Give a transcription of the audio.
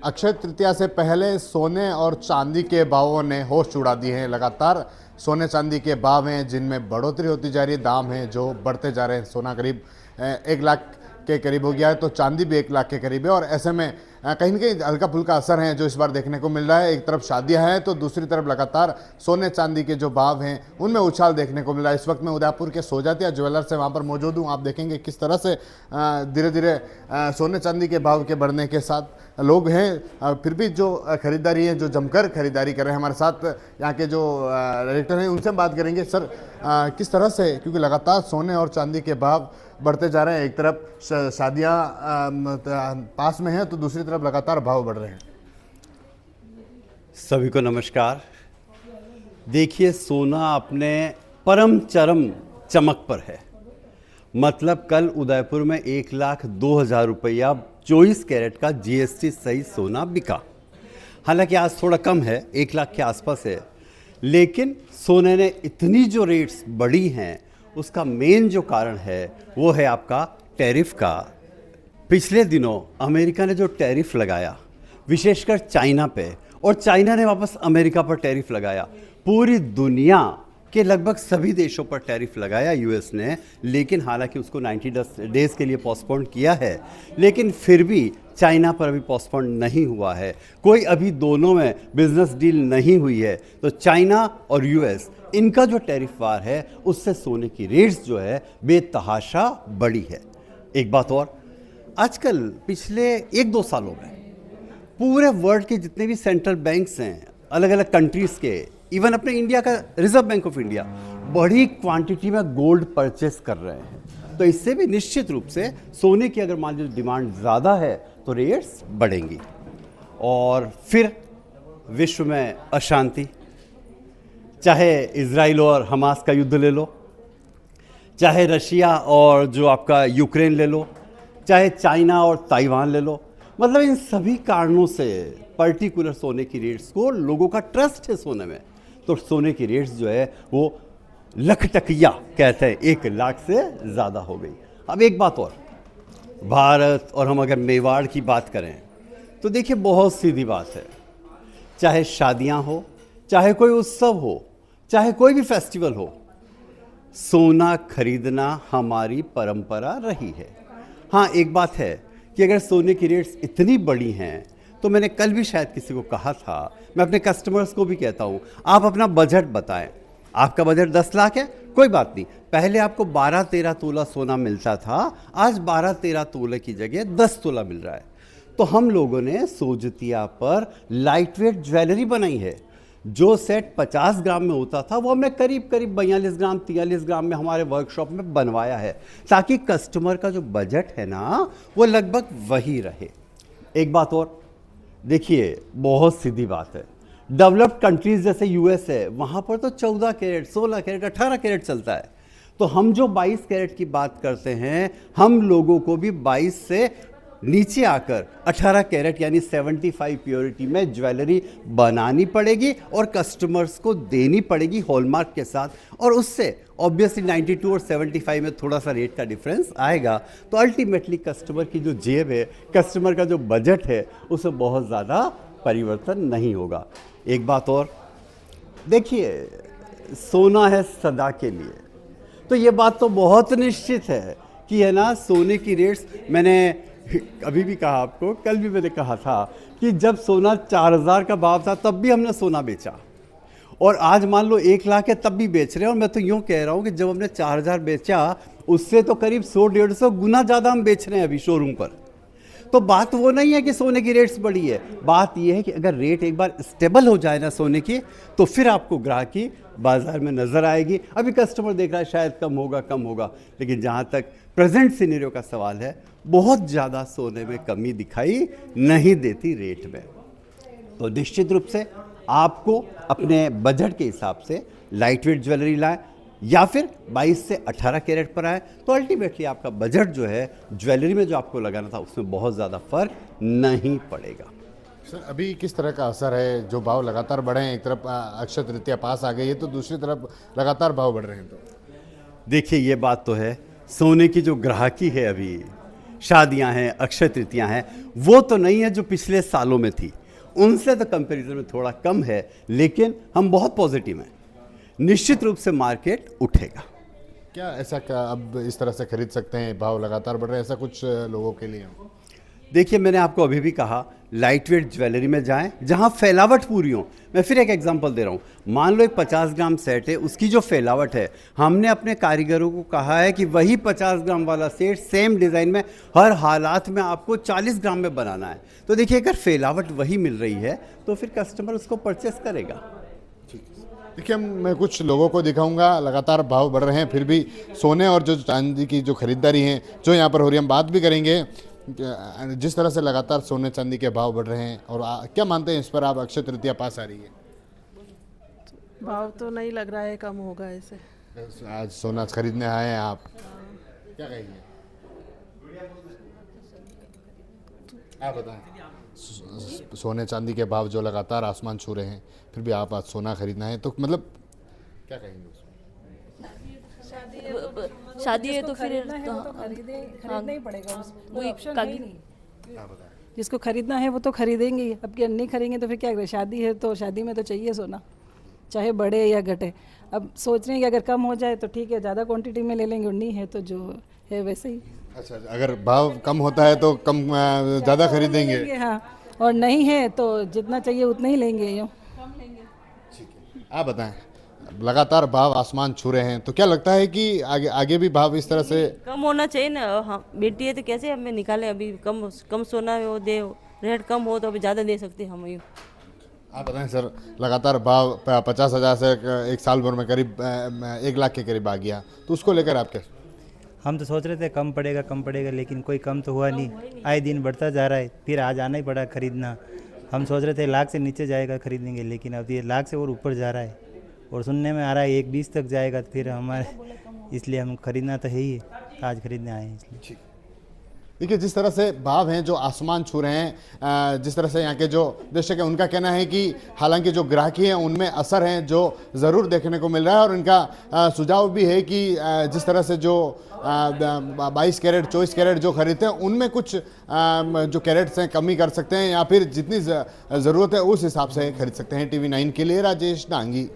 अक्षय तृतीया से पहले सोने और चांदी के भावों ने होश उड़ा दिए हैं। लगातार सोने चांदी के भाव हैं जिनमें बढ़ोतरी होती जा रही है। दाम हैं जो बढ़ते जा रहे हैं। सोना करीब 1 लाख के करीब हो गया है, तो चांदी भी 1 लाख के करीब है। और ऐसे में कहीं न कहीं हल्का फुल्का असर है जो इस बार देखने को मिल रहा है। एक तरफ शादियां हैं तो दूसरी तरफ लगातार सोने चांदी के जो भाव हैं उनमें उछाल देखने को मिल रहा है। इस वक्त मैं उदयपुर के सोजातिया ज्वेलर्स से वहाँ पर मौजूद हूँ। आप देखेंगे किस तरह से धीरे धीरे सोने चांदी के भाव के बढ़ने के साथ लोग हैं, फिर भी जो खरीदारी है, जो जमकर खरीदारी कर रहे हैं। हमारे साथ यहाँ के जो डायरेक्टर हैं उनसे हम बात करेंगे। सर, किस तरह से, क्योंकि लगातार सोने और चांदी के भाव बढ़ते जा रहे हैं, एक तरफ शादियाँ पास में हैं तो दूसरी तरफ लगातार भाव बढ़ रहे हैं। सभी को नमस्कार। देखिए, सोना अपने परम चरम चमक पर है। मतलब कल उदयपुर में 1,02,000 रुपया 24 कैरेट का जीएसटी सही सोना बिका। हालांकि आज थोड़ा कम है, 1 लाख के आसपास है, लेकिन सोने ने इतनी जो रेट्स बढ़ी हैं उसका मेन जो कारण है वो है आपका टैरिफ का। पिछले दिनों अमेरिका ने जो टैरिफ लगाया विशेषकर चाइना पे, और चाइना ने वापस अमेरिका पर टैरिफ लगाया, पूरी दुनिया के लगभग सभी देशों पर टैरिफ लगाया यूएस ने। लेकिन हालांकि उसको 90 डेज़ के लिए पोस्टपोन किया है, लेकिन फिर भी चाइना पर अभी पोस्टपोन नहीं हुआ है। कोई अभी दोनों में बिजनेस डील नहीं हुई है। तो चाइना और यूएस, इनका जो टैरिफ वार है उससे सोने की रेट्स जो है बेतहाशा बढ़ी है। एक बात और, आजकल पिछले 1-2 सालों में पूरे वर्ल्ड के जितने भी सेंट्रल बैंक्स हैं अलग अलग कंट्रीज़ के, इवन अपने इंडिया का रिजर्व बैंक ऑफ इंडिया बड़ी क्वांटिटी में गोल्ड परचेस कर रहे हैं। तो इससे भी निश्चित रूप से सोने की अगर मान लीजिए डिमांड ज़्यादा है तो रेट्स बढ़ेंगी। और फिर विश्व में अशांति, चाहे इजराइल और हमास का युद्ध ले लो, चाहे रशिया और जो आपका यूक्रेन ले लो, चाहे चाइना और ताइवान ले लो, मतलब इन सभी कारणों से पर्टिकुलर सोने की रेट्स को, लोगों का ट्रस्ट है सोने में, तो सोने की रेट्स जो है वो लखटकिया कहते हैं 1 लाख से ज़्यादा हो गई। अब एक बात और, भारत और हम अगर मेवाड़ की बात करें तो देखिए बहुत सीधी बात है, चाहे शादियां हो, चाहे कोई उत्सव हो, चाहे कोई भी फेस्टिवल हो, सोना खरीदना हमारी परंपरा रही है। हाँ, एक बात है कि अगर सोने की रेट्स इतनी बड़ी हैं तो मैंने कल भी शायद किसी को कहा था, मैं अपने कस्टमर्स को भी कहता हूँ, आप अपना बजट बताएं। आपका बजट 10 लाख है, कोई बात नहीं, पहले आपको 12-13 तोला सोना मिलता था, आज 12-13 तोले की जगह 10 तोला मिल रहा है। तो हम लोगों ने सोजतिया पर लाइट वेट ज्वेलरी बनाई है। जो सेट 50 ग्राम में होता था वो हमने करीब 42 ग्राम 43 ग्राम में हमारे वर्कशॉप में बनवाया है, ताकि कस्टमर का जो बजट है ना वो लगभग वही रहे। एक बात और देखिए, बहुत सीधी बात है, डेवलप्ड कंट्रीज जैसे यूएस है, वहाँ पर तो 14 कैरेट, 16 कैरेट, 18 कैरेट चलता है। तो हम जो 22 कैरेट की बात करते हैं, हम लोगों को भी 22 से नीचे आकर 18 कैरेट यानी 75 प्योरिटी में ज्वेलरी बनानी पड़ेगी और कस्टमर्स को देनी पड़ेगी हॉलमार्क के साथ। और उससे ऑब्वियसली 92 और 75 में थोड़ा सा रेट का डिफरेंस आएगा। तो अल्टीमेटली कस्टमर की जो जेब है, कस्टमर का जो बजट है, उसमें बहुत ज़्यादा परिवर्तन नहीं होगा। एक बात और देखिए, सोना है सदा के लिए, तो ये बात तो बहुत निश्चित है कि है ना, सोने की रेट्स, मैंने अभी भी कहा आपको, कल भी मैंने कहा था कि जब सोना 4000 का भाव था तब भी हमने सोना बेचा, और आज मान लो 1 लाख है तब भी बेच रहे हैं। और मैं तो यूँ कह रहा हूँ कि जब हमने 4000 बेचा उससे तो करीब 100-150 गुना ज़्यादा हम बेच रहे हैं अभी शोरूम पर। तो बात वो नहीं है कि सोने की रेट्स बढ़ी है, बात ये है कि अगर रेट एक बार स्टेबल हो जाए ना सोने की, तो फिर आपको ग्राहकी बाजार में नज़र आएगी। अभी कस्टमर देख रहा है शायद कम होगा, लेकिन जहाँ तक प्रेजेंट सिनेरियो का सवाल है, बहुत ज़्यादा सोने में कमी दिखाई नहीं देती रेट में। तो निश्चित रूप से आपको अपने बजट के हिसाब से लाइट वेट ज्वेलरी लाएं, या फिर 22 से 18 कैरेट पर आए, तो अल्टीमेटली आपका बजट जो है ज्वेलरी में जो आपको लगाना था उसमें बहुत ज़्यादा फर्क नहीं पड़ेगा। सर, अभी किस तरह का असर है, जो भाव लगातार बढ़े हैं? एक तरफ अक्षय तृतीया पास आ गई है तो दूसरी तरफ लगातार भाव बढ़ रहे हैं। तो देखिए, ये बात तो है, सोने की जो ग्राहकी है अभी शादियां हैं, अक्षय तृतीयां हैं, वो तो नहीं है जो पिछले सालों में थी। उनसे तो कंपैरिजन में थोड़ा कम है, लेकिन हम बहुत पॉजिटिव हैं। निश्चित रूप से मार्केट उठेगा। क्या ऐसा अब इस तरह से खरीद सकते हैं, भाव लगातार बढ़ रहे हैं, ऐसा कुछ लोगों के लिए? देखिए, मैंने आपको अभी भी कहा, लाइट वेट ज्वेलरी में जाएं जहां फैलावट पूरी हो। मैं फिर एक एग्जांपल दे रहा हूं। मान लो एक 50 ग्राम सेट है, उसकी जो फैलावट है, हमने अपने कारीगरों को कहा है कि वही 50 ग्राम वाला सेट सेम डिज़ाइन में हर हालात में आपको 40 ग्राम में बनाना है। तो देखिए, अगर फैलावट वही मिल रही है तो फिर कस्टमर उसको परचेस करेगा। देखिए, मैं कुछ लोगों को दिखाऊंगा, लगातार भाव बढ़ रहे हैं, फिर भी सोने और जो चांदी की जो खरीदारी है जो यहाँ पर हो रही है, हम बात भी करेंगे जिस तरह से लगातार सोने चांदी के भाव बढ़ रहे हैं। और क्या मानते हैं इस पर आप? अक्षय तृतीया पास आ रही है, भाव तो नहीं लग रहा है कम होगा ऐसे। आज सोना खरीदने आए हैं आप, क्या कहेंगे आप? बताएं। सोने चांदी के भाव जो लगातार आसमान छू रहे हैं, फिर भी आप आज सोना खरीदना है, तो मतलब क्या कहेंगे उसमें? शादी है तो फिर खरीदना ही पड़ेगा, वही ऑप्शन कागी- है ही नहीं। जिसको खरीदना है वो तो खरीदेंगे ही। अब क्या नहीं खरीदेंगे तो फिर क्या करें? शादी है तो शादी में तो चाहिए सोना, चाहे बढ़े या घटे। अब सोच रहे हैं कि अगर कम हो जाए तो ठीक है, ज़्यादा क्वांटिटी में ले लेंगे, और नहीं है तो जो है वैसे ही अच्छा, अगर भाव कम होता है तो कम ज़्यादा खरीदेंगे। लेंगे। हाँ, और नहीं है तो जितना चाहिए उतना ही लेंगे। यूँ आप बताएं, लगातार भाव आसमान छू रहे हैं, तो क्या लगता है कि आगे आगे भी भाव इस तरह से? कम होना चाहिए ना। हाँ, बेटी है तो कैसे हमें निकालें? अभी कम कम सोना है वो दे, रेट कम हो तो अभी ज़्यादा दे सकते हैं हम। यूँ आप बताएं सर, लगातार भाव 50,000 से एक साल भर में करीब 1 लाख के करीब आ गया, तो उसको लेकर आप क्या? हम तो सोच रहे थे कम पड़ेगा, लेकिन कोई कम तो हुआ नहीं। आए दिन बढ़ता जा रहा है, फिर आज आना ही पड़ा खरीदना। हम सोच रहे थे लाख से नीचे जाएगा खरीदेंगे, लेकिन अब ये लाख से और ऊपर जा रहा है, और सुनने में आ रहा है 1,20 तक जाएगा। तो फिर हमारे, इसलिए हम खरीदना तो है ही है, आज खरीदने आए हैं इसलिए। देखिए, जिस तरह से भाव हैं जो आसमान छू रहे हैं, जिस तरह से यहाँ के जो दर्शक हैं उनका कहना है कि हालांकि जो ग्राहकी है उनमें असर है जो ज़रूर देखने को मिल रहा है। और इनका सुझाव भी है कि जिस तरह से जो 22 कैरेट 24 कैरेट जो खरीदते हैं उनमें कुछ जो कैरेट्स हैं कमी कर सकते हैं, या फिर जितनी ज़रूरत है उस हिसाब से खरीद सकते हैं। TV9 के लिए राजेश डांगी।